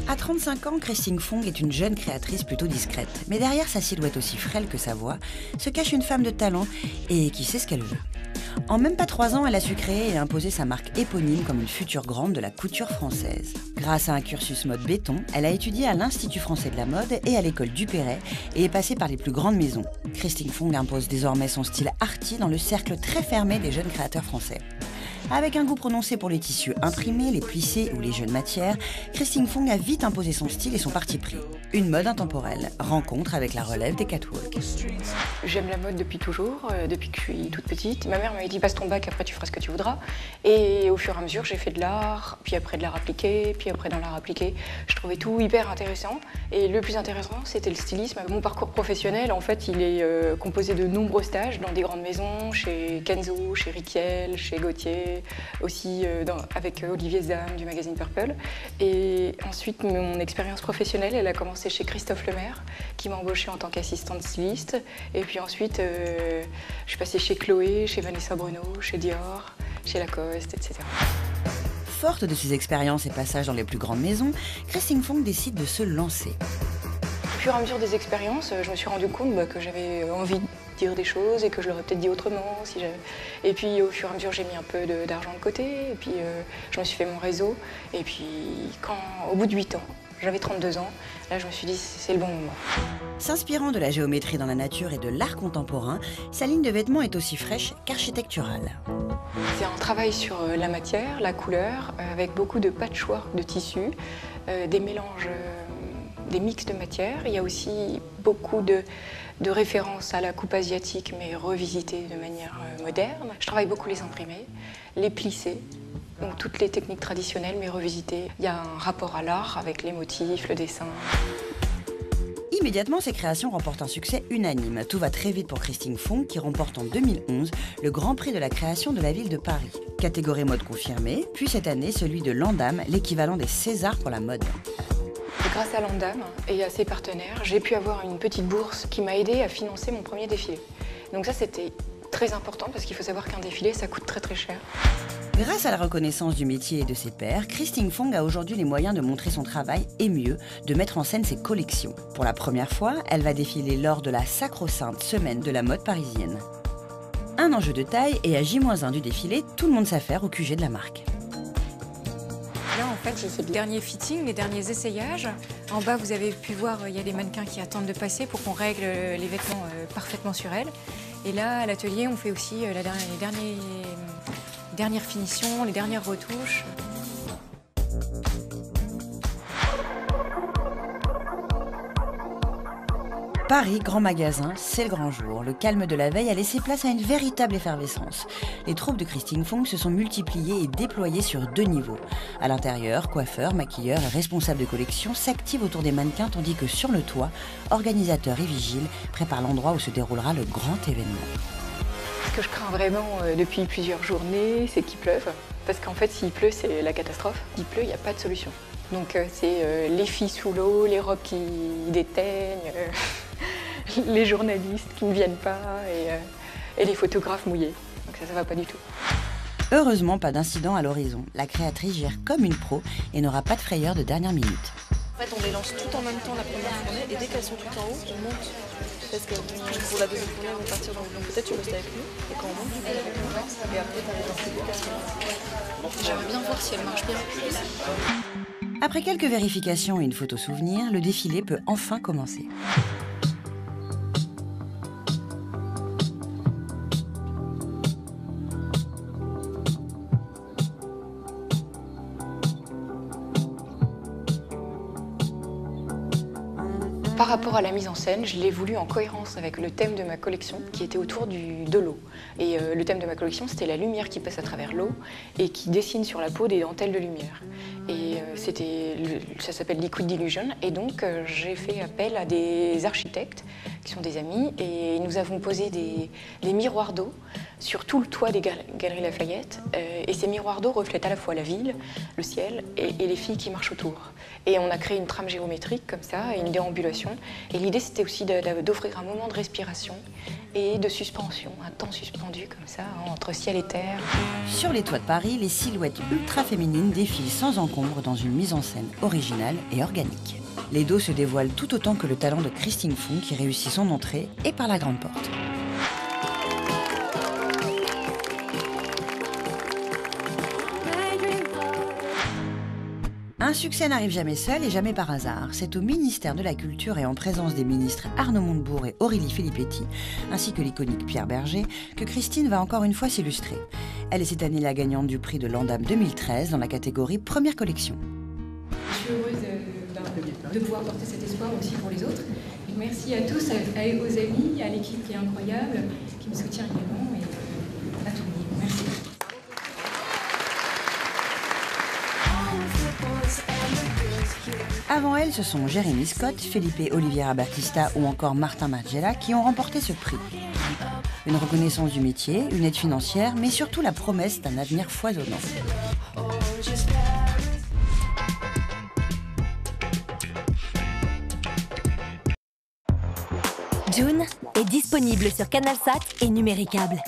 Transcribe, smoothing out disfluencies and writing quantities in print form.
À 35 ans, Christine Fong est une jeune créatrice plutôt discrète. Mais derrière sa silhouette aussi frêle que sa voix, se cache une femme de talent et qui sait ce qu'elle veut. En même pas 3 ans, elle a su créer et imposer sa marque éponyme comme une future grande de la couture française. Grâce à un cursus mode béton, elle a étudié à l'Institut français de la mode et à l'école Dupéret et est passée par les plus grandes maisons. Christine Fong impose désormais son style arty dans le cercle très fermé des jeunes créateurs français. Avec un goût prononcé pour les tissus imprimés, les plissés ou les jeunes matières, Christine Fong a vite imposé son style et son parti pris. Une mode intemporelle, rencontre avec la relève des catwalks. J'aime la mode depuis toujours, depuis que je suis toute petite. Ma mère m'avait dit passe ton bac, après tu feras ce que tu voudras. Et au fur et à mesure, j'ai fait de l'art, puis après de l'art appliqué, puis après dans l'art appliqué. Je trouvais tout hyper intéressant. Et le plus intéressant, c'était le stylisme. Mon parcours professionnel, en fait, il est composé de nombreux stages dans des grandes maisons, chez Kenzo, chez Riquel, chez Gaultier, aussi avec Olivier Zam du magazine Purple. Et ensuite, mon expérience professionnelle, elle a commencé chez Christophe Lemaire, qui m'a embauchée en tant qu'assistante styliste. Et puis ensuite, je suis passée chez Chloé, chez Vanessa Bruno, chez Dior, chez Lacoste, etc. Forte de ses expériences et passages dans les plus grandes maisons, Christine Fong décide de se lancer. Au fur et à mesure des expériences, je me suis rendu compte que j'avais envie de dire des choses et que je l'aurais peut-être dit autrement. Et puis au fur et à mesure, j'ai mis un peu d'argent de côté. Et puis je me suis fait mon réseau. Et puis au bout de 8 ans, j'avais 32 ans, là je me suis dit c'est le bon moment. S'inspirant de la géométrie dans la nature et de l'art contemporain, sa ligne de vêtements est aussi fraîche qu'architecturale. C'est un travail sur la matière, la couleur, avec beaucoup de patchwork de tissus, des mélanges, des mix de matières. Il y a aussi beaucoup de références à la coupe asiatique, mais revisitées de manière moderne. Je travaille beaucoup les imprimés, les plissés. Donc toutes les techniques traditionnelles mais revisitées. Il y a un rapport à l'art avec les motifs, le dessin. Immédiatement, ses créations remportent un succès unanime. Tout va très vite pour Christine Fong qui remporte en 2011 le Grand Prix de la création de la ville de Paris. Catégorie mode confirmée, puis cette année celui de l'Andam, l'équivalent des Césars pour la mode. Grâce à l'Andam et à ses partenaires, j'ai pu avoir une petite bourse qui m'a aidée à financer mon premier défilé. Donc ça c'était très important parce qu'il faut savoir qu'un défilé ça coûte très cher. Grâce à la reconnaissance du métier et de ses pairs, Christine Fong a aujourd'hui les moyens de montrer son travail et mieux, de mettre en scène ses collections. Pour la première fois, elle va défiler lors de la sacro-sainte semaine de la mode parisienne. Un enjeu de taille et à J-1 du défilé, tout le monde s'affaire au QG de la marque. Là, en fait, je fais le dernier fitting, les derniers essayages. En bas, vous avez pu voir, il y a des mannequins qui attendent de passer pour qu'on règle les vêtements parfaitement sur elles. Et là, à l'atelier, on fait aussi les dernières finitions, les dernières retouches. Paris, grand magasin, c'est le grand jour. Le calme de la veille a laissé place à une véritable effervescence. Les troupes de Christine Fong se sont multipliées et déployées sur 2 niveaux. À l'intérieur, coiffeurs, maquilleurs et responsables de collection s'activent autour des mannequins tandis que sur le toit, organisateurs et vigiles préparent l'endroit où se déroulera le grand événement. Ce que je crains vraiment depuis plusieurs journées, c'est qu'il pleuve. Parce qu'en fait, s'il pleut, c'est la catastrophe. S'il pleut, il n'y a pas de solution. Donc c'est les filles sous l'eau, les robes qui déteignent, les journalistes qui ne viennent pas et les photographes mouillés. Donc ça va pas du tout. Heureusement, pas d'incident à l'horizon. La créatrice gère comme une pro et n'aura pas de frayeur de dernière minute. En fait, on les lance toutes en même temps la première journée et dès qu'elles sont toutes en haut, on monte. Parce que pour la deuxième journée, on va partir dans le... Donc peut-être tu restes avec nous et quand on monte, tu vas avec nous et après tu arrives dans le public à ce moment-là. J'aimerais bien voir si elle marche bien. Après quelques vérifications et une photo souvenir, le défilé peut enfin commencer. Par rapport à la mise en scène, je l'ai voulu en cohérence avec le thème de ma collection qui était autour de l'eau. Et le thème de ma collection, c'était la lumière qui passe à travers l'eau et qui dessine sur la peau des dentelles de lumière. Et ça s'appelle Liquid Illusion. Et donc j'ai fait appel à des architectes qui sont des amis, et nous avons posé des miroirs d'eau sur tout le toit des Galeries Lafayette. Et ces miroirs d'eau reflètent à la fois la ville, le ciel et les filles qui marchent autour. Et on a créé une trame géométrique comme ça, et une déambulation. Et l'idée, c'était aussi d'offrir un moment de respiration et de suspension, un temps suspendu comme ça, entre ciel et terre. Sur les toits de Paris, les silhouettes ultra féminines défilent sans encombre dans une mise en scène originale et organique. Les dos se dévoilent tout autant que le talent de Christine Fong qui réussit son entrée et par la grande porte. Un succès n'arrive jamais seul et jamais par hasard. C'est au ministère de la Culture et en présence des ministres Arnaud Montebourg et Aurélie Filippetti, ainsi que l'iconique Pierre Berger, que Christine va encore une fois s'illustrer. Elle est cette année la gagnante du prix de l'Andam 2013 dans la catégorie Première collection. Je suis heureuse de pouvoir porter cet espoir aussi pour les autres. Merci à tous, aux amis, à l'équipe qui est incroyable, qui me soutient également, et à tout le monde. Merci. Avant elle, ce sont Jérémy Scott, Felipe Oliveira Batista ou encore Martin Margiela qui ont remporté ce prix. Une reconnaissance du métier, une aide financière, mais surtout la promesse d'un avenir foisonnant. June est disponible sur Canalsat et Numéricable.